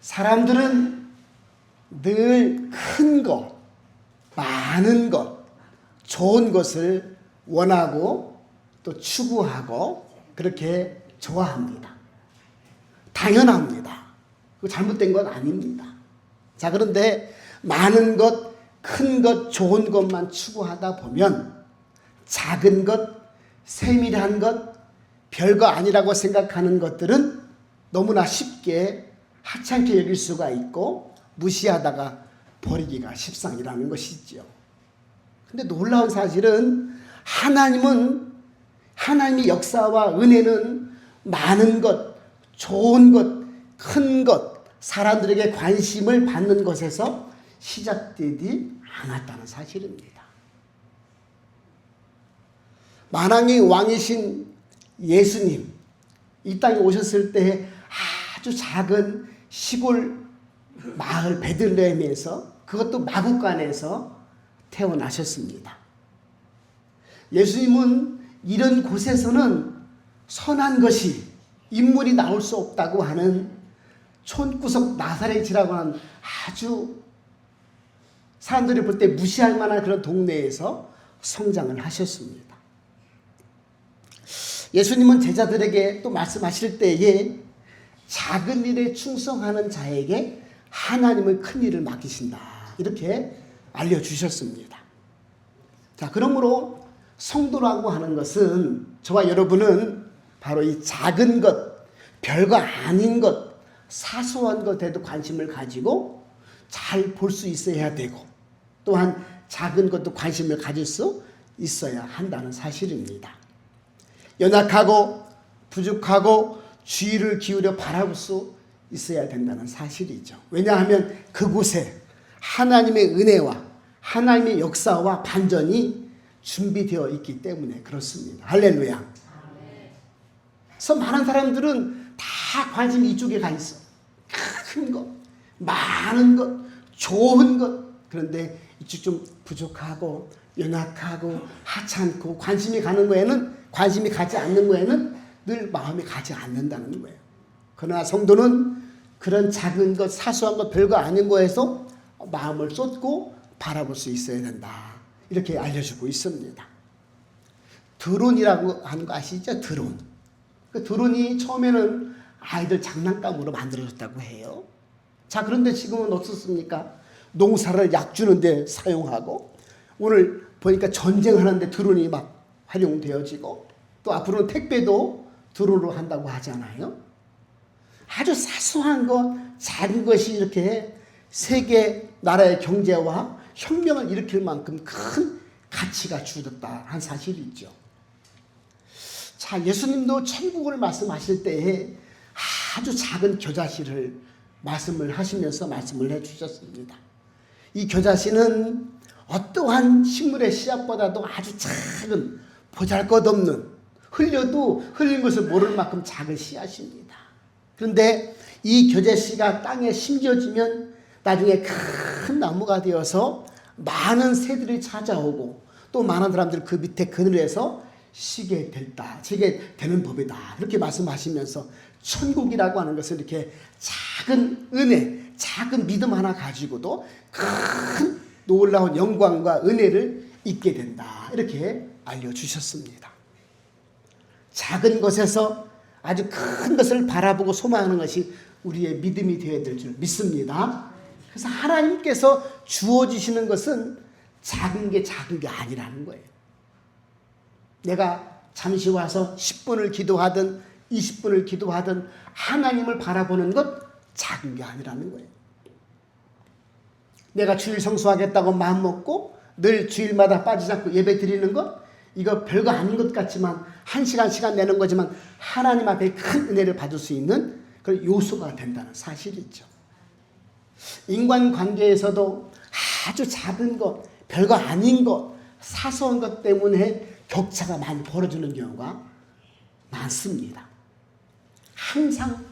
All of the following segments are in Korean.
사람들은 늘 큰 것, 많은 것, 좋은 것을 원하고 또 추구하고 그렇게 좋아합니다. 당연합니다. 그 잘못된 건 아닙니다. 자, 그런데 많은 것, 큰 것, 좋은 것만 추구하다 보면 작은 것, 세밀한 것, 별거 아니라고 생각하는 것들은 너무나 쉽게 하찮게 여길 수가 있고 무시하다가 버리기가 십상이라는 것이지요. 근데 놀라운 사실은 하나님의 역사와 은혜는 많은 것, 좋은 것, 큰 것, 사람들에게 관심을 받는 것에서 시작되지 않았다는 사실입니다. 만왕의 왕이신 예수님, 이 땅에 오셨을 때 아주 작은 시골 마을 베들레헴에서, 그것도 마구간에서 태어나셨습니다. 예수님은 이런 곳에서는 선한 것이 인물이 나올 수 없다고 하는 촌구석 나사렛이라고 하는 아주 사람들이 볼 때 무시할 만한 그런 동네에서 성장을 하셨습니다. 예수님은 제자들에게 또 말씀하실 때에 작은 일에 충성하는 자에게 하나님은 큰 일을 맡기신다, 이렇게 알려주셨습니다. 자, 그러므로 성도라고 하는 것은, 저와 여러분은 바로 이 작은 것, 별거 아닌 것, 사소한 것에도 관심을 가지고 잘 볼 수 있어야 되고, 또한 작은 것도 관심을 가질 수 있어야 한다는 사실입니다. 연약하고 부족하고 주의를 기울여 바라볼 수 있어야 된다는 사실이죠. 왜냐하면 그곳에 하나님의 은혜와 하나님의 역사와 반전이 준비되어 있기 때문에 그렇습니다. 할렐루야. 그래서 많은 사람들은 다 관심이 이쪽에 가 있어. 큰 것, 많은 것, 좋은 것. 그런데 이쪽 좀 부족하고 연약하고 하찮고 관심이 가지 않는 거에는 늘 마음이 가지 않는다는 거예요. 그러나 성도는 그런 작은 것, 사소한 것, 별거 아닌 거에서 마음을 쏟고 바라볼 수 있어야 된다, 이렇게 알려주고 있습니다. 드론이라고 하는 거 아시죠? 드론. 그 드론이 처음에는 아이들 장난감으로 만들어졌다고 해요. 자, 그런데 지금은 어떻습니까? 농사를 약 주는데 사용하고, 오늘 보니까 전쟁하는데 드론이 막 활용되어지고, 또 앞으로는 택배도 드론으로 한다고 하잖아요. 아주 사소한 것, 작은 것이 이렇게 세계 나라의 경제와 혁명을 일으킬 만큼 큰 가치가 주어졌다 한 사실이 있죠. 자, 예수님도 천국을 말씀하실 때에 아주 작은 겨자씨를 말씀을 하시면서 말씀을 해주셨습니다. 이 겨자씨는 어떠한 식물의 씨앗보다도 아주 작은, 보잘것없는, 흘려도 흘린 것을 모를 만큼 작은 씨앗입니다. 그런데 이 겨자씨가 땅에 심겨지면 나중에 큰 나무가 되어서 많은 새들이 찾아오고, 또 많은 사람들이 그 밑에 그늘에서 쉬게 되는 법이다, 그렇게 말씀하시면서 천국이라고 하는 것은 이렇게 작은 은혜, 작은 믿음 하나 가지고도 큰 놀라운 영광과 은혜를 잊게 된다, 이렇게 알려주셨습니다. 작은 것에서 아주 큰 것을 바라보고 소망하는 것이 우리의 믿음이 되어야 될 줄 믿습니다. 그래서 하나님께서 주어지시는 것은 작은 게 아니라는 거예요. 내가 잠시 와서 10분을 기도하든 20분을 기도하든 하나님을 바라보는 것, 작은 게 아니라는 거예요. 내가 주일 성수하겠다고 마음먹고 늘 주일마다 빠지지 않고 예배 드리는 것, 이거 별거 아닌 것 같지만 한 시간 내는 거지만 하나님 앞에 큰 은혜를 받을 수 있는 그런 요소가 된다는 사실이죠. 인간관계에서도 아주 작은 것, 별거 아닌 것, 사소한 것 때문에 격차가 많이 벌어지는 경우가 많습니다. 항상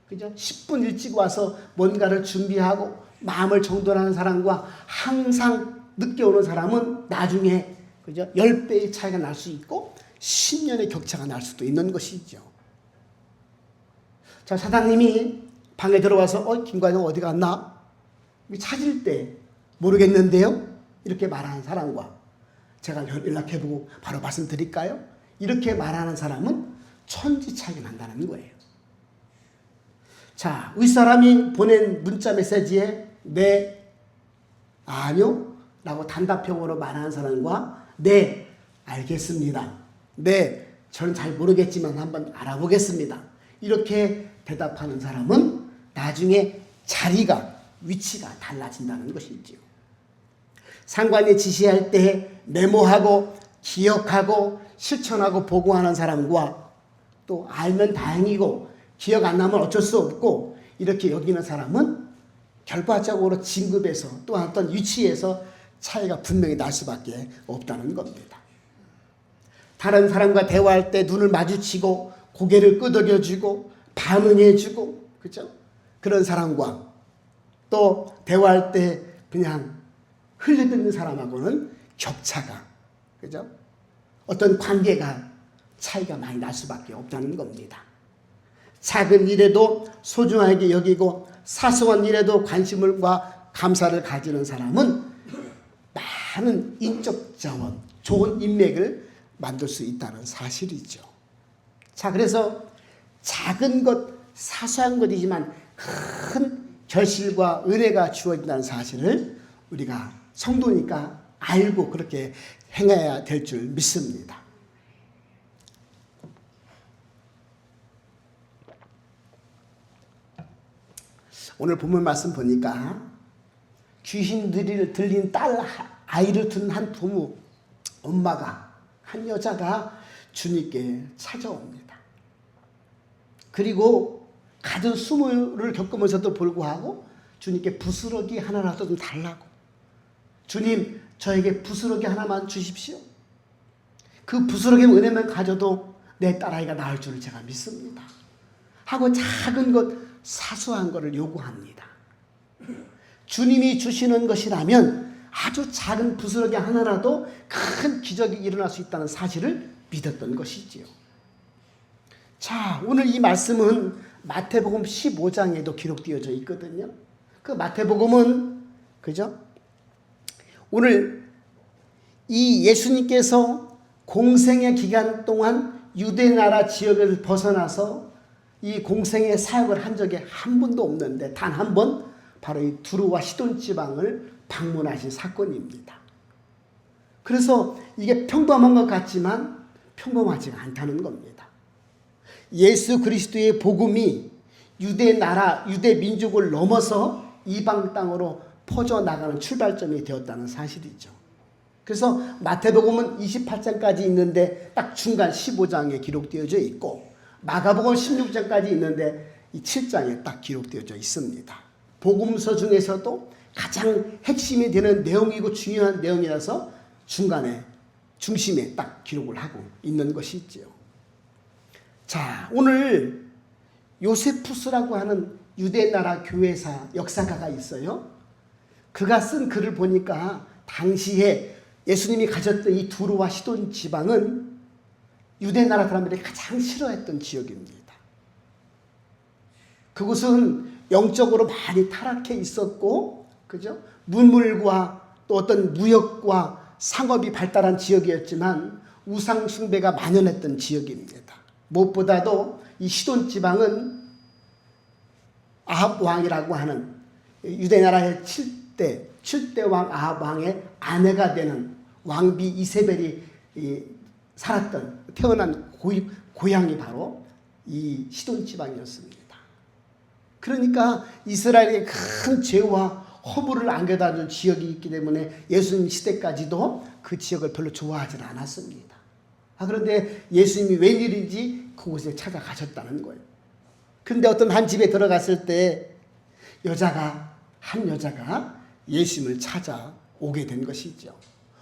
그죠? 10분 일찍 와서 뭔가를 준비하고 마음을 정돈하는 사람과 항상 늦게 오는 사람은 나중에 그죠? 10배의 차이가 날 수 있고 10년의 격차가 날 수도 있는 것이죠. 자, 사장님이 방에 들어와서 김과장 어디 갔나? 찾을 때 모르겠는데요? 이렇게 말하는 사람과 제가 연락해보고 바로 말씀드릴까요? 이렇게 말하는 사람은 천지 차이가 난다는 거예요. 자, 윗사람이 보낸 문자 메시지에 네, 아니요 라고 단답형으로 말하는 사람과 네, 알겠습니다. 네, 저는 잘 모르겠지만 한번 알아보겠습니다. 이렇게 대답하는 사람은 나중에 자리가, 위치가 달라진다는 것이지요. 상관이 지시할 때 메모하고 기억하고 실천하고 보고하는 사람과 또 알면 다행이고 기억 안 나면 어쩔 수 없고 이렇게 여기는 사람은 결과적으로 진급에서 또 어떤 위치에서 차이가 분명히 날 수밖에 없다는 겁니다. 다른 사람과 대화할 때 눈을 마주치고 고개를 끄덕여주고 반응해주고 그죠? 그런 사람과 또 대화할 때 그냥 흘려듣는 사람하고는 격차가 그죠? 어떤 관계가 차이가 많이 날 수밖에 없다는 겁니다. 작은 일에도 소중하게 여기고 사소한 일에도 관심과 감사를 가지는 사람은 많은 인적 자원, 좋은 인맥을 만들 수 있다는 사실이죠. 자, 그래서 작은 것, 사소한 것이지만 큰 결실과 은혜가 주어진다는 사실을 우리가 성도니까 알고 그렇게 행해야 될 줄 믿습니다. 오늘 본문 말씀 보니까 귀신 들린 아이를 둔 한 부모, 엄마가, 한 여자가 주님께 찾아옵니다. 그리고 가진 수모를 겪으면서도 불구하고 주님께 부스러기 하나라도 좀 달라고. 주님, 저에게 부스러기 하나만 주십시오. 그 부스러기 은혜만 가져도 내 딸아이가 나을 줄을 제가 믿습니다. 하고 작은 것, 사소한 것을 요구합니다. 주님이 주시는 것이라면 아주 작은 부스러기 하나라도 큰 기적이 일어날 수 있다는 사실을 믿었던 것이지요. 자, 오늘 이 말씀은 마태복음 15장에도 기록되어져 있거든요. 그 마태복음은 그죠? 오늘 이 예수님께서 공생의 기간 동안 유대 나라 지역을 벗어나서 이 공생의 사역을 한 적이 한 번도 없는데 단 한 번 바로 이 두루와 시돈 지방을 방문하신 사건입니다. 그래서 이게 평범한 것 같지만 평범하지가 않다는 겁니다. 예수 그리스도의 복음이 유대 나라, 유대 민족을 넘어서 이방 땅으로 퍼져나가는 출발점이 되었다는 사실이죠. 그래서 마태복음은 28장까지 있는데 딱 중간 15장에 기록되어져 있고 마가복음 16장까지 있는데 이 7장에 딱 기록되어져 있습니다. 복음서 중에서도 가장 핵심이 되는 내용이고 중요한 내용이라서 중심에 딱 기록을 하고 있는 것이 있지요. 자, 오늘 요세푸스라고 하는 유대 나라 교회사 역사가가 있어요. 그가 쓴 글을 보니까 당시에 예수님이 가셨던 이 두루와 시돈 지방은 유대 나라 사람들이 가장 싫어했던 지역입니다. 그곳은 영적으로 많이 타락해 있었고, 그죠? 문물과 또 어떤 무역과 상업이 발달한 지역이었지만 우상 숭배가 만연했던 지역입니다. 무엇보다도 이 시돈 지방은 아합 왕이라고 하는 유대 나라의 7대 왕 아합 왕의 아내가 되는 왕비 이세벨이 태어난 고향이 바로 이 시돈 지방이었습니다. 그러니까 이스라엘에 큰 죄와 허물을 안겨다 준 지역이 있기 때문에 예수님 시대까지도 그 지역을 별로 좋아하지 않았습니다. 그런데 예수님이 웬일인지 그곳에 찾아가셨다는 거예요. 그런데 어떤 한 집에 들어갔을 때 한 여자가 예수님을 찾아오게 된 것이죠.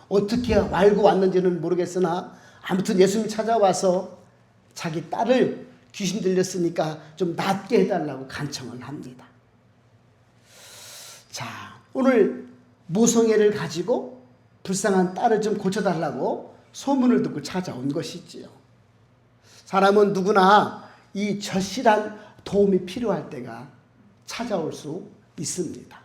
어떻게 알고 왔는지는 모르겠으나 아무튼 예수님이 찾아와서 자기 딸을 귀신 들렸으니까 좀 낫게 해달라고 간청을 합니다. 자, 오늘 모성애를 가지고 불쌍한 딸을 좀 고쳐달라고 소문을 듣고 찾아온 것이지요. 사람은 누구나 이 절실한 도움이 필요할 때가 찾아올 수 있습니다.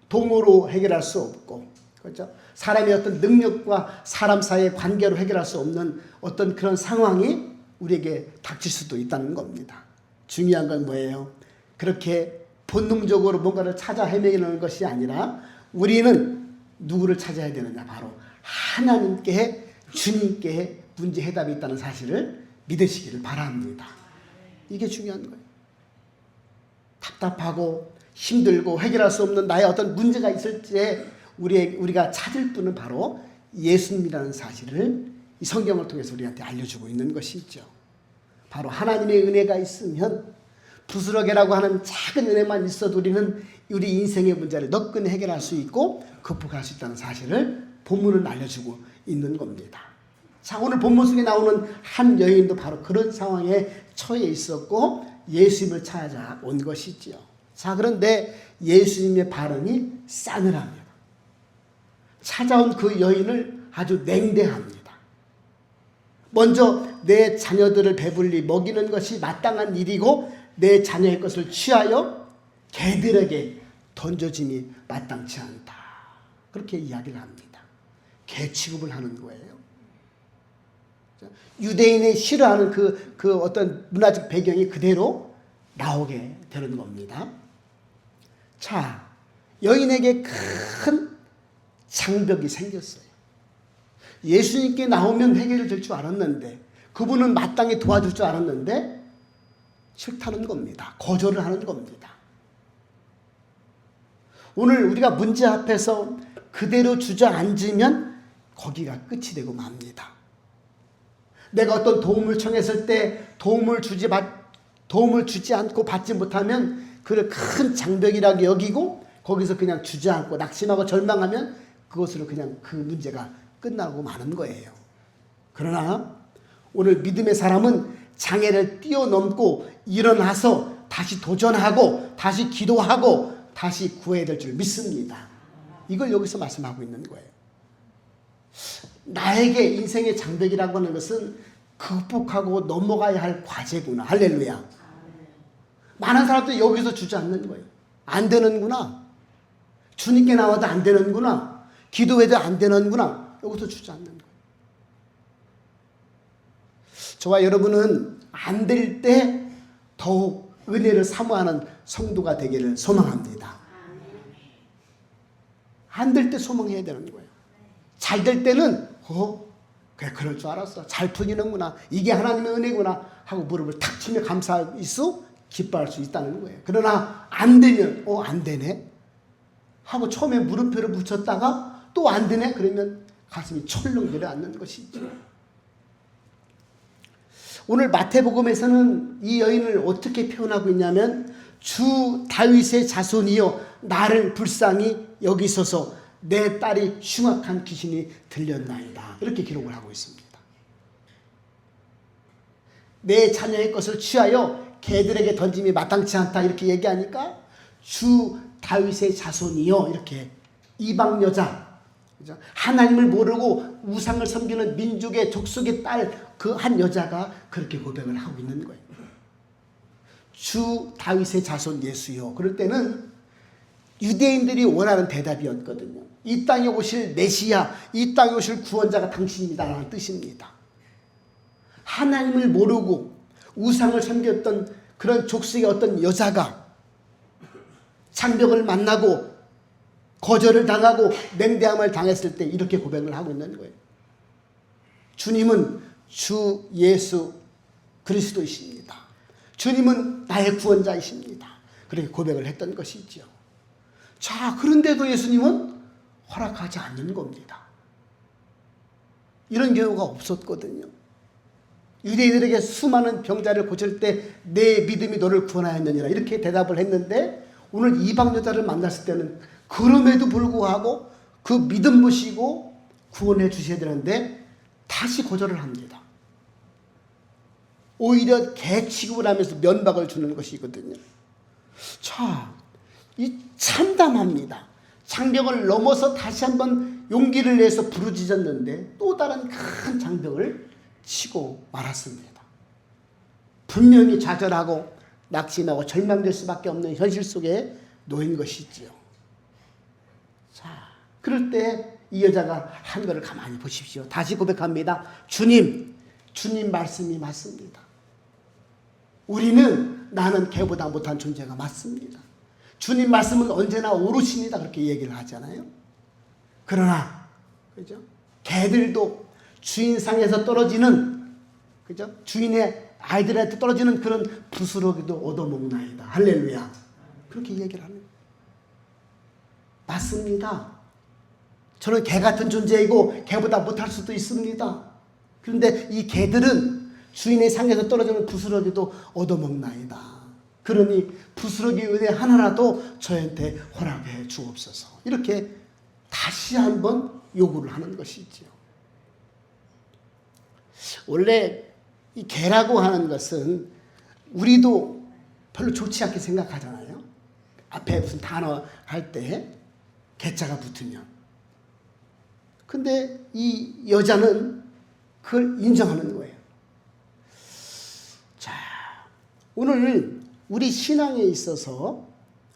동으로 해결할 수 없고, 그렇죠? 사람의 어떤 능력과 사람 사이의 관계로 해결할 수 없는 어떤 그런 상황이 우리에게 닥칠 수도 있다는 겁니다. 중요한 건 뭐예요? 그렇게 본능적으로 뭔가를 찾아 헤매는 것이 아니라 우리는 누구를 찾아야 되느냐? 바로 하나님께, 주님께 문제 해답이 있다는 사실을 믿으시기를 바랍니다. 이게 중요한 거예요. 답답하고 힘들고 해결할 수 없는 나의 어떤 문제가 있을 때 우리가 찾을 분은 바로 예수님이라는 사실을 이 성경을 통해서 우리한테 알려주고 있는 것이죠. 바로 하나님의 은혜가 있으면 부스러기라고 하는 작은 은혜만 있어도 우리는 우리 인생의 문제를 너끈히 해결할 수 있고 극복할 수 있다는 사실을 본문은 알려주고 있는 겁니다. 자, 오늘 본문 속에 나오는 한 여인도 바로 그런 상황에 처해 있었고 예수님을 찾아온 것이지요. 자, 그런데 예수님의 반응이 싸늘합니다. 찾아온 그 여인을 아주 냉대합니다. 먼저 내 자녀들을 배불리 먹이는 것이 마땅한 일이고 내 자녀의 것을 취하여 개들에게 던져짐이 마땅치 않다. 그렇게 이야기를 합니다. 개 취급을 하는 거예요. 유대인이 싫어하는 그 어떤 문화적 배경이 그대로 나오게 되는 겁니다. 자, 여인에게 큰 장벽이 생겼어요. 예수님께 나오면 해결이 될 줄 알았는데, 그분은 마땅히 도와줄 줄 알았는데 싫다는 겁니다. 거절을 하는 겁니다. 오늘 우리가 문제 앞에서 그대로 주저앉으면 거기가 끝이 되고 맙니다. 내가 어떤 도움을 청했을 때 도움을 주지 않고 받지 못하면 그를 큰 장벽이라고 여기고 거기서 그냥 주저앉고 낙심하고 절망하면 그것으로 그냥 그 문제가 끝나고 마는 거예요. 그러나 오늘 믿음의 사람은 장애를 뛰어넘고 일어나서 다시 도전하고 다시 기도하고 다시 구해야 될 줄 믿습니다. 이걸 여기서 말씀하고 있는 거예요. 나에게 인생의 장벽이라고 하는 것은 극복하고 넘어가야 할 과제구나. 할렐루야. 많은 사람들이 여기서 주저앉는 거예요. 안 되는구나. 주님께 나와도 안 되는구나. 기도해도 안 되는구나. 여기서 주저앉는 거예요. 저와 여러분은 안 될 때 더욱 은혜를 사모하는 성도가 되기를 소망합니다. 안 될 때 소망해야 되는 거예요. 잘 될 때는 그래 그럴 줄 알았어. 잘 풀리는구나. 이게 하나님의 은혜구나 하고 무릎을 탁 치며 감사할 수 기뻐할 수 있다는 거예요. 그러나 안 되면 안 되네 하고 처음에 물음표를 붙였다가 또 안 되네 그러면 가슴이 철렁 내려앉는 것이죠. 오늘 마태복음에서는 이 여인을 어떻게 표현하고 있냐면 주 다윗의 자손이여 나를 불쌍히 여기소서 내 딸이 흉악한 귀신이 들렸나이다. 이렇게 기록을 하고 있습니다. 내 자녀의 것을 취하여 개들에게 던짐이 마땅치 않다 이렇게 얘기하니까 주 다윗의 자손이여 이렇게 이방 여자 하나님을 모르고 우상을 섬기는 민족의 족속의 딸 그 한 여자가 그렇게 고백을 하고 있는 거예요. 주 다윗의 자손 예수요. 그럴 때는 유대인들이 원하는 대답이었거든요. 이 땅에 오실 메시아, 이 땅에 오실 구원자가 당신이다라는 뜻입니다. 하나님을 모르고 우상을 섬겼던 그런 족속의 어떤 여자가 장벽을 만나고 거절을 당하고 냉대함을 당했을 때 이렇게 고백을 하고 있는 거예요. 주님은 주 예수 그리스도이십니다. 주님은 나의 구원자이십니다. 그렇게 고백을 했던 것이죠. 자, 그런데도 예수님은 허락하지 않는 겁니다. 이런 경우가 없었거든요. 유대인들에게 수많은 병자를 고칠 때 내 믿음이 너를 구원하였느니라 이렇게 대답을 했는데 오늘 이방 여자를 만났을 때는 그럼에도 불구하고 그 믿음 모시고 구원해 주셔야 되는데 다시 거절을 합니다. 오히려 개 취급을 하면서 면박을 주는 것이거든요. 자, 이 참담합니다. 장벽을 넘어서 다시 한번 용기를 내서 부르짖었는데 또 다른 큰 장벽을 치고 말았습니다. 분명히 좌절하고 낙심하고 절망될 수밖에 없는 현실 속에 놓인 것이지요. 자, 그럴 때 이 여자가 한 거를 가만히 보십시오. 다시 고백합니다. 주님 말씀이 맞습니다. 나는 개보다 못한 존재가 맞습니다. 주님 말씀은 언제나 옳으십니다. 그렇게 얘기를 하잖아요. 그러나 그죠? 개들도 주인상에서 떨어지는, 그죠? 주인의 아이들한테 떨어지는 그런 부스러기도 얻어먹나이다. 할렐루야. 그렇게 얘기를 합니다. 맞습니다. 저는 개 같은 존재이고 개보다 못할 수도 있습니다. 그런데 이 개들은 주인의 상에서 떨어지는 부스러기도 얻어먹나이다. 그러니 부스러기 은혜 하나라도 저한테 허락해 주옵소서. 이렇게 다시 한번 요구를 하는 것이지요. 원래 이 개라고 하는 것은 우리도 별로 좋지 않게 생각하잖아요. 앞에 무슨 단어 할 때 개자가 붙으면. 근데 이 여자는 그걸 인정하는 거예요. 자, 오늘 우리 신앙에 있어서,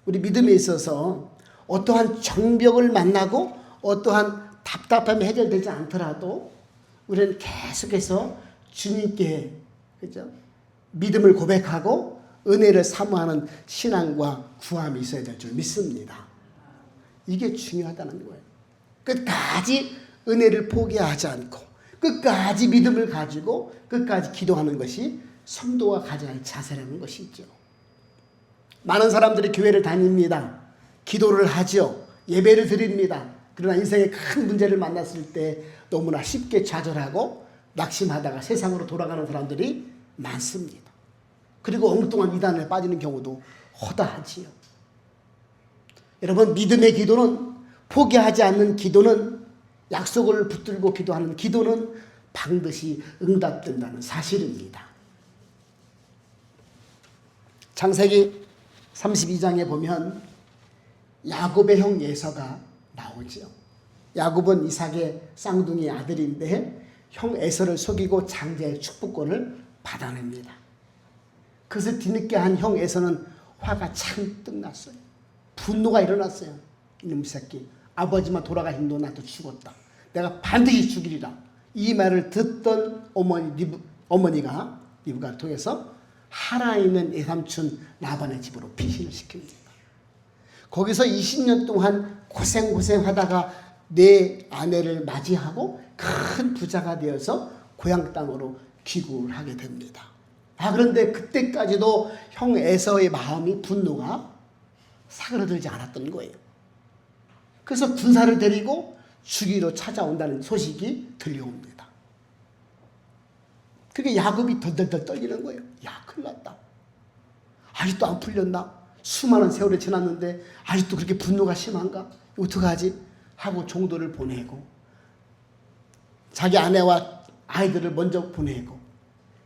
우리 믿음에 있어서 어떠한 정벽을 만나고 어떠한 답답함이 해결되지 않더라도 우리는 계속해서 주님께, 그죠? 믿음을 고백하고 은혜를 사모하는 신앙과 구함이 있어야 될 줄 믿습니다. 이게 중요하다는 거예요. 끝까지 은혜를 포기하지 않고 끝까지 믿음을 가지고 끝까지 기도하는 것이 성도가 가져야 할 자세라는 것이죠. 많은 사람들이 교회를 다닙니다. 기도를 하죠. 예배를 드립니다. 그러나 인생의 큰 문제를 만났을 때 너무나 쉽게 좌절하고 낙심하다가 세상으로 돌아가는 사람들이 많습니다. 그리고 엉뚱한 이단에 빠지는 경우도 허다하지요. 여러분, 믿음의 기도는, 포기하지 않는 기도는, 약속을 붙들고 기도하는 기도는 반드시 응답된다는 사실입니다. 창세기 32장에 보면 야곱의 형 에서가 나오죠. 야곱은 이삭의 쌍둥이 아들인데 형 에서를 속이고 장자의 축복권을 받아냅니다. 그것을 뒤늦게 한 형 에서는 화가 잔뜩 났어요. 분노가 일어났어요. 이놈 새끼, 아버지만 돌아가신 나도 죽었다. 내가 반드시 죽이리라. 이 말을 듣던 어머니가 리브가를 통해서 하나에 있는 외삼촌 라반의 집으로 피신을 시킵니다. 거기서 20년 동안 고생하다가 내 아내를 맞이하고 큰 부자가 되어서 고향 땅으로 귀국을 하게 됩니다. 그런데 그때까지도 형 에서의 마음이, 분노가 사그러들지 않았던 거예요. 그래서 군사를 데리고 죽이러 찾아온다는 소식이 들려옵니다. 그게 야곱이 덜덜덜 떨리는 거예요. 야, 큰일 났다. 아직도 안 풀렸나? 수많은 세월이 지났는데 아직도 그렇게 분노가 심한가? 어떡하지? 하고 종도를 보내고 자기 아내와 아이들을 먼저 보내고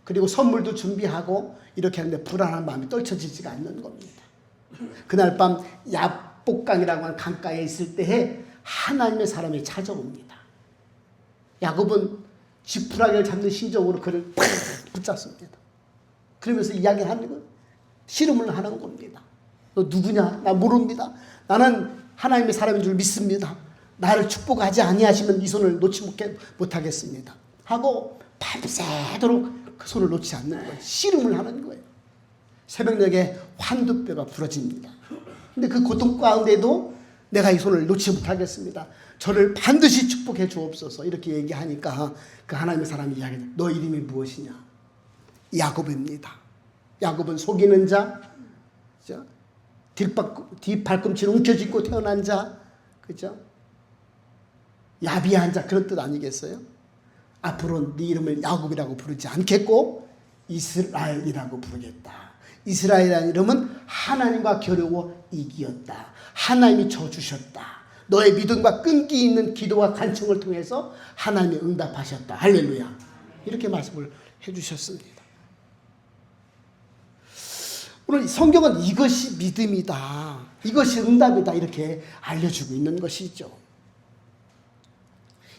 그리고 선물도 준비하고 이렇게 하는데 불안한 마음이 떨쳐지지가 않는 겁니다. 그날 밤 야복강이라고 하는 강가에 있을 때에 하나님의 사람이 찾아옵니다. 야곱은 지푸라기를 잡는 심정으로 그를 팍 붙잡습니다. 그러면서 이야기하는 건 씨름을 하는 겁니다. 너 누구냐? 나 모릅니다. 나는 하나님의 사람인 줄 믿습니다. 나를 축복하지 아니하시면 이 손을 놓지 못하겠습니다. 하고 밤새도록 그 손을 놓지 않는 거예요. 씨름을 하는 거예요. 새벽녘에 환두뼈가 부러집니다. 근데 그 고통 가운데도 내가 이 손을 놓지 못하겠습니다. 저를 반드시 축복해 주옵소서. 이렇게 얘기하니까 그 하나님의 사람이 이야기해요. 너 이름이 무엇이냐? 야곱입니다. 야곱은 속이는 자, 뒷발꿈치를 움켜쥐고 태어난 자, 그죠? 야비한 자, 그런 뜻 아니겠어요? 앞으로 네 이름을 야곱이라고 부르지 않겠고 이스라엘이라고 부르겠다. 이스라엘이라는 이름은 하나님과 겨루어 이기었다. 하나님이 져주셨다. 너의 믿음과 끈기 있는 기도와 간청을 통해서 하나님이 응답하셨다. 할렐루야. 이렇게 말씀을 해주셨습니다. 오늘 성경은 이것이 믿음이다, 이것이 응답이다, 이렇게 알려주고 있는 것이죠.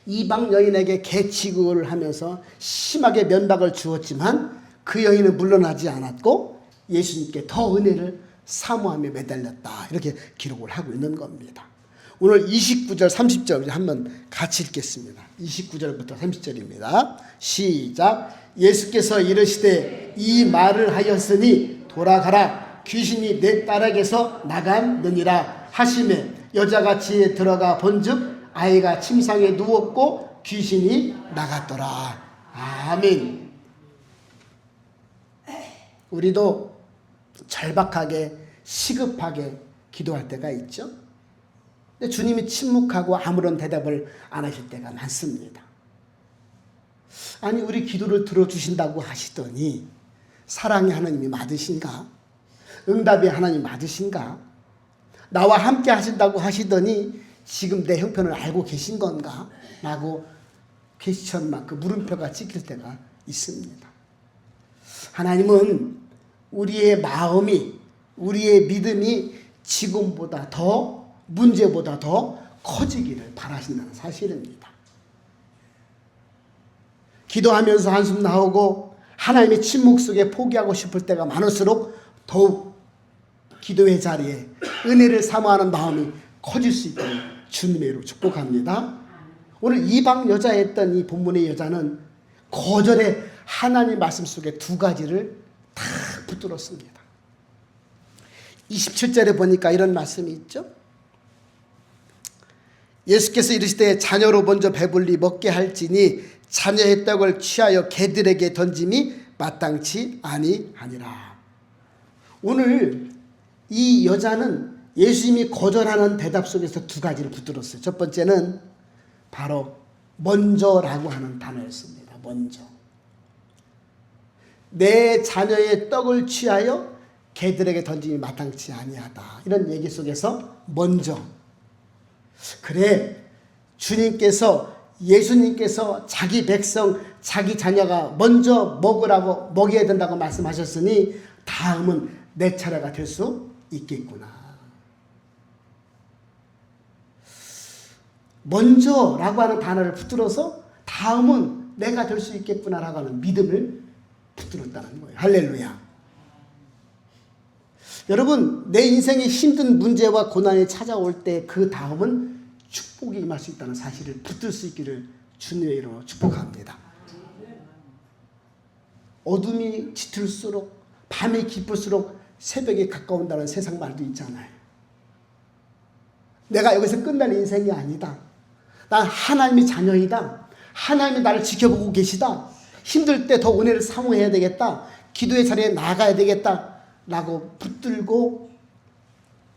이방 여인에게 개 취급을 하면서 심하게 면박을 주었지만 그 여인은 물러나지 않았고 예수님께 더 은혜를 사모하며 매달렸다. 이렇게 기록을 하고 있는 겁니다. 오늘 29절 30절 한번 같이 읽겠습니다. 29절부터 30절입니다. 시작. 예수께서 이르시되 이 말을 하였으니 돌아가라 귀신이 내 딸에게서 나갔느니라 하시매 여자가 지에 들어가 본즉 아이가 침상에 누웠고 귀신이 나갔더라. 아멘. 우리도 절박하게 시급하게 기도할 때가 있죠. 근데 주님이 침묵하고 아무런 대답을 안 하실 때가 많습니다. 아니 우리 기도를 들어주신다고 하시더니 사랑의 하나님이 맞으신가? 응답의 하나님이 맞으신가? 나와 함께 하신다고 하시더니 지금 내 형편을 알고 계신 건가? 라고 퀘스천 마크 물음표가 찍힐 때가 있습니다. 하나님은 우리의 마음이 우리의 믿음이 지금보다 더 문제보다 더 커지기를 바라신다는 사실입니다. 기도하면서 한숨 나오고 하나님의 침묵 속에 포기하고 싶을 때가 많을수록 더욱 기도의 자리에 은혜를 사모하는 마음이 커질 수 있도록 주님의 이름으로 축복합니다. 오늘 이방 여자였던 이 본문의 여자는 거절의 하나님 말씀 속에 두 가지를 다 붙들었습니다. 27절에 보니까 이런 말씀이 있죠. 예수께서 이르시되 자녀로 먼저 배불리 먹게 할지니 자녀의 떡을 취하여 개들에게 던짐이 마땅치 아니하니라. 오늘 이 여자는 예수님이 거절하는 대답 속에서 두 가지를 붙들었어요. 첫 번째는 바로 먼저라고 하는 단어였습니다. 먼저. 내 자녀의 떡을 취하여 개들에게 던짐이 마땅치 아니하다. 이런 얘기 속에서 먼저. 그래, 예수님께서 자기 백성, 자기 자녀가 먼저 먹여야 된다고 말씀하셨으니 다음은 내 차례가 될 수 있겠구나. 먼저라고 하는 단어를 붙들어서 다음은 내가 될 수 있겠구나라고 하는 믿음을 붙들었다는 거예요. 할렐루야. 여러분, 내 인생에 힘든 문제와 고난이 찾아올 때 그 다음은 축복이 임할 수 있다는 사실을 붙들 수 있기를 주님의 이름으로 축복합니다. 어둠이 짙을수록 밤이 깊을수록 새벽이 가까운다는 세상 말도 있잖아요. 내가 여기서 끝날 인생이 아니다. 난 하나님의 자녀이다. 하나님이 나를 지켜보고 계시다. 힘들 때 더 은혜를 사모해야 되겠다. 기도의 자리에 나가야 되겠다. 라고 붙들고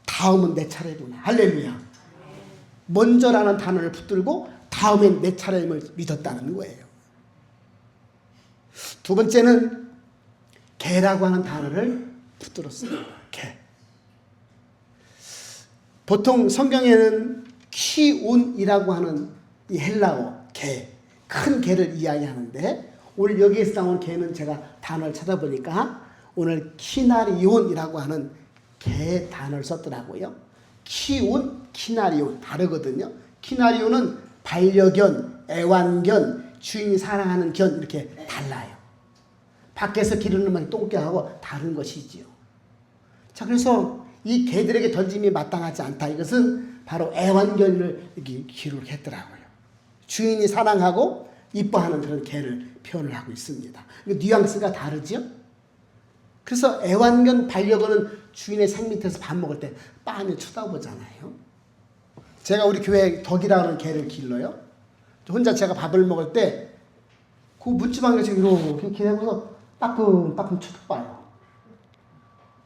다음은 내 차례구나. 할렐루야. 먼저라는 단어를 붙들고 다음엔 내 차례임을 믿었다는 거예요. 두 번째는 개라고 하는 단어를 붙들었습니다. 개. 보통 성경에는 키운이라고 하는 이 헬라어 개, 큰 개를 이야기하는데 오늘 여기에서 나온 개는 제가 단어를 찾아보니까 오늘 키나리온이라고 하는 개 단어를 썼더라고요. 키운, 키나리온 다르거든요. 키나리온은 반려견, 애완견, 주인이 사랑하는 견 이렇게 달라요. 밖에서 기르는 말 똥개하고 다른 것이지요. 자, 그래서 이 개들에게 던짐이 마땅하지 않다. 이것은 바로 애완견을 이렇게 기록했더라고요. 주인이 사랑하고 이뻐하는 그런 개를 표현을 하고 있습니다. 뉘앙스가 다르죠? 그래서 애완견, 반려견은 주인의 상 밑에서 밥 먹을 때 빤히 쳐다보잖아요. 제가 우리 교회에 덕이라는 개를 길러요. 혼자 제가 밥을 먹을 때 그 문지방에서 이렇게 기대면서 빠끔빠끔 쳐다봐요.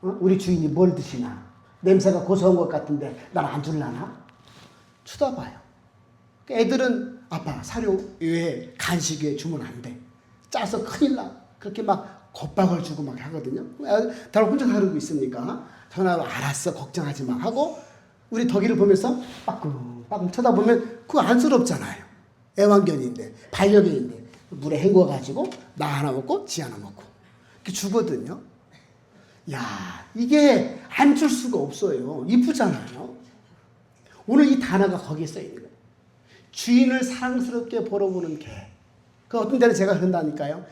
우리 주인이 뭘 드시나? 냄새가 고소한 것 같은데 날 안 줄라나? 쳐다봐요. 애들은 아빠 사료 외에 간식 외에 주면 안 돼. 짜서 큰일 나. 그렇게 막 겁박을 주고 막 하거든요. 나를 혼자 다루고 있으니까 전화로 알았어 걱정하지 마 하고 우리 덕이를 보면서 빠끔빠끔 쳐다보면 그거 안쓰럽잖아요. 애완견인데 반려견인데 물에 헹궈가지고 나 하나 먹고 지 하나 먹고 이렇게 주거든요. 야, 이게 안 줄 수가 없어요. 이쁘잖아요. 오늘 이 단어가 거기에 써있는 거예요. 주인을 사랑스럽게 보러보는 개. 그 어떤 데는 제가 그런다니까요.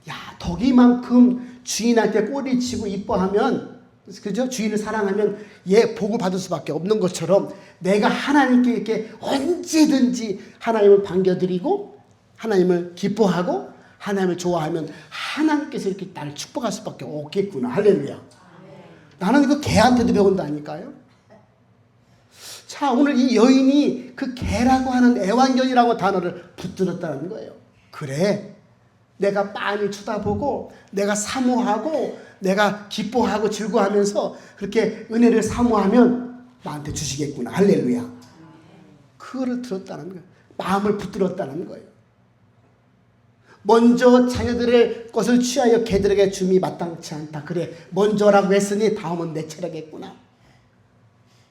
야, 덕이만큼 주인한테 꼬리치고 이뻐하면, 그죠? 주인을 사랑하면 얘 복을 받을 수밖에 없는 것처럼 내가 하나님께 이렇게 언제든지 하나님을 반겨드리고 하나님을 기뻐하고 하나님을 좋아하면 하나님께서 이렇게 나를 축복할 수밖에 없겠구나. 할렐루야. 나는 이거 개한테도 배운다니까요. 자, 오늘 이 여인이 그 개라고 하는 애완견이라고 단어를 붙들었다는 거예요. 그래, 내가 빤히 쳐다보고 내가 사모하고 내가 기뻐하고 즐거워하면서 그렇게 은혜를 사모하면 나한테 주시겠구나. 할렐루야. 그거를 들었다는 거예요. 마음을 붙들었다는 거예요. 먼저 자녀들의 것을 취하여 개들에게 줌이 마땅치 않다. 그래, 먼저라고 했으니 다음은 내 차례겠구나.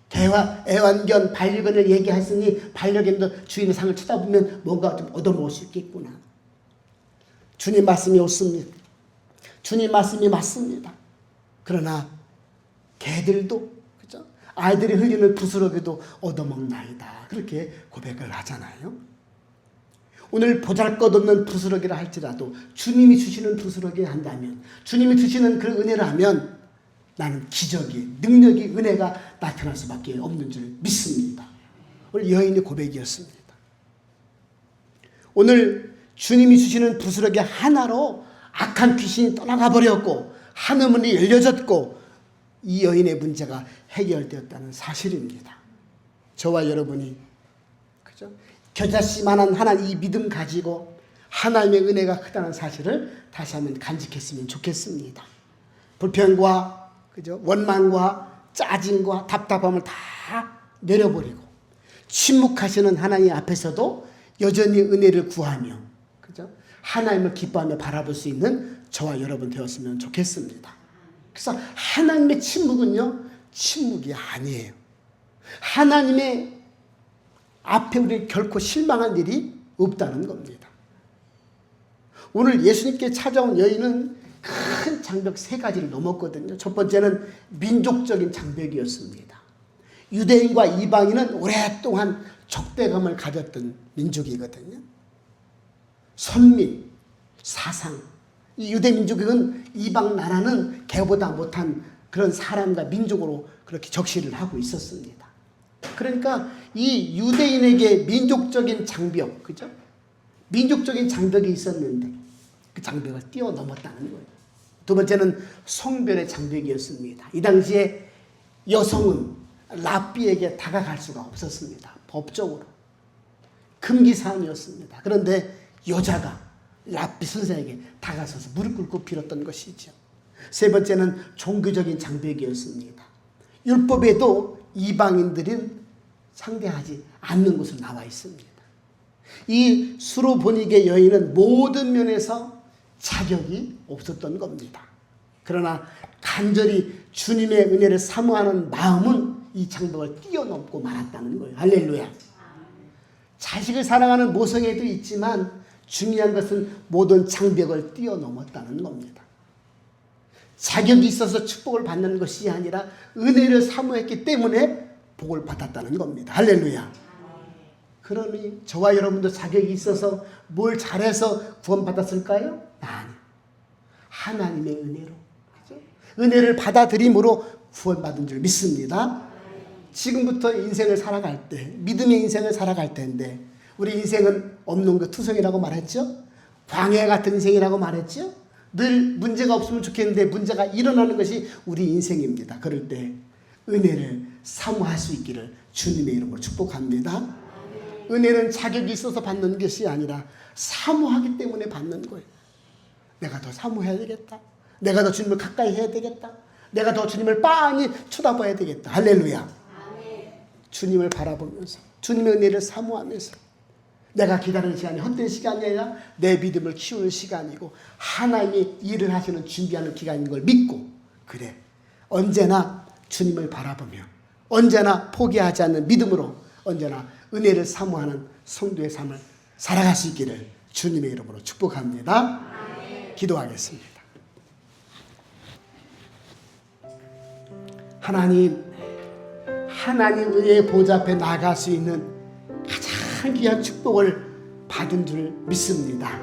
개와 애완견, 반려견을 얘기했으니 반려견도 주인의 상을 쳐다보면 뭔가 좀 얻어먹을 수 있겠구나. 주님 말씀이 옳습니다. 주님 말씀이 맞습니다. 그러나 개들도, 그죠? 아이들이 흘리는 부스러기도 얻어먹나이다. 그렇게 고백을 하잖아요. 오늘 보잘것없는 부스러기라 할지라도 주님이 주시는 부스러기 한다면, 주님이 주시는 그 은혜를 하면 나는 기적이, 능력이, 은혜가 나타날 수밖에 없는 줄 믿습니다. 오늘 여인의 고백이었습니다. 오늘 주님이 주시는 부스러기 하나로 악한 귀신이 떠나가 버렸고 하늘문이 열려졌고 이 여인의 문제가 해결되었다는 사실입니다. 저와 여러분이, 그죠? 겨자씨만한 하나님 이 믿음 가지고 하나님의 은혜가 크다는 사실을 다시 한번 간직했으면 좋겠습니다. 불평과, 그죠? 원망과 짜증과 답답함을 다 내려버리고 침묵하시는 하나님 앞에서도 여전히 은혜를 구하며, 그죠? 하나님을 기뻐하며 바라볼 수 있는 저와 여러분 되었으면 좋겠습니다. 그래서 하나님의 침묵은요, 침묵이 아니에요. 하나님의 앞에 우리 결코 실망할 일이 없다는 겁니다. 오늘 예수님께 찾아온 여인은 큰 장벽 3가지를 넘었거든요. 첫 번째는 민족적인 장벽이었습니다. 유대인과 이방인은 오랫동안 적대감을 가졌던 민족이거든요. 선민, 사상, 이 유대 민족은 이방 나라는 걔보다 못한 그런 사람과 민족으로 그렇게 적시를 하고 있었습니다. 그러니까 이 유대인에게 민족적인 장벽, 그죠? 민족적인 장벽이 있었는데 그 장벽을 뛰어넘었다는 거예요. 두 번째는 성별의 장벽이었습니다. 이 당시에 여성은 랍비에게 다가갈 수가 없었습니다. 법적으로 금기사항이었습니다. 그런데 여자가 랍비 선생에게 다가서서 무릎 꿇고 빌었던 것이죠. 세 번째는 종교적인 장벽이었습니다. 율법에도 이방인들은 상대하지 않는 것으로 나와 있습니다. 이 수로보니게 여인은 모든 면에서 자격이 없었던 겁니다. 그러나 간절히 주님의 은혜를 사모하는 마음은 이 장벽을 뛰어넘고 말았다는 거예요. 할렐루야. 자식을 사랑하는 모성애도 있지만 중요한 것은 모든 장벽을 뛰어넘었다는 겁니다. 자격이 있어서 축복을 받는 것이 아니라 은혜를 사모했기 때문에 복을 받았다는 겁니다. 할렐루야. 그러니 저와 여러분도 자격이 있어서 뭘 잘해서 구원받았을까요? 아니, 하나님의 은혜로, 그죠? 은혜를 받아들임으로 구원받은 줄 믿습니다. 지금부터 인생을 살아갈 때, 믿음의 인생을 살아갈 때인데 우리 인생은 없는 그 투성이라고 말했죠? 광야 같은 인생이라고 말했죠? 늘 문제가 없으면 좋겠는데 문제가 일어나는 것이 우리 인생입니다. 그럴 때 은혜를 사모할 수 있기를 주님의 이름으로 축복합니다. 은혜는 자격이 있어서 받는 것이 아니라 사모하기 때문에 받는 거예요. 내가 더 사모해야 되겠다. 내가 더 주님을 가까이 해야 되겠다. 내가 더 주님을 빤히 쳐다봐야 되겠다. 할렐루야. 주님을 바라보면서 주님의 은혜를 사모하면서 내가 기다리는 시간이 헛된 시간이 아니라 내 믿음을 키우는 시간이고 하나님이 일을 하시는 준비하는 기간인 걸 믿고, 그래, 언제나 주님을 바라보며 언제나 포기하지 않는 믿음으로 언제나 은혜를 사모하는 성도의 삶을 살아갈 수 있기를 주님의 이름으로 축복합니다. 기도하겠습니다. 하나님 은혜의 보좌 앞에 나아갈 수 있는 가장 귀한 축복을 받은 줄 믿습니다.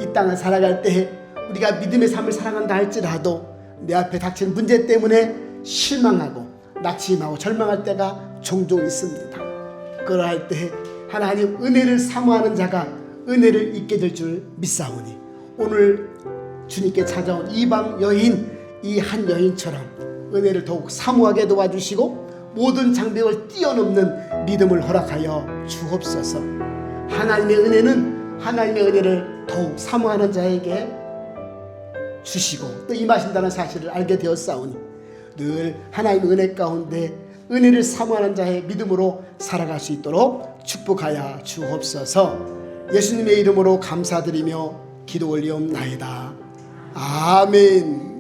이 땅을 살아갈 때 우리가 믿음의 삶을 살아간다 할지라도 내 앞에 닥친 문제 때문에 실망하고 낙심하고 절망할 때가 종종 있습니다. 그러할 때 하나님 은혜를 사모하는 자가 은혜를 잊게 될 줄 믿사오니 오늘 주님께 찾아온 이방 여인, 이 한 여인처럼 은혜를 더욱 사모하게 도와주시고 모든 장벽을 뛰어넘는 믿음을 허락하여 주옵소서. 하나님의 은혜는 하나님의 은혜를 더욱 사모하는 자에게 주시고 또 임하신다는 사실을 알게 되었사오니 늘 하나님의 은혜 가운데 은혜를 사모하는 자의 믿음으로 살아갈 수 있도록 축복하여 주옵소서. 예수님의 이름으로 감사드리며 기도 올리옵나이다. 아멘.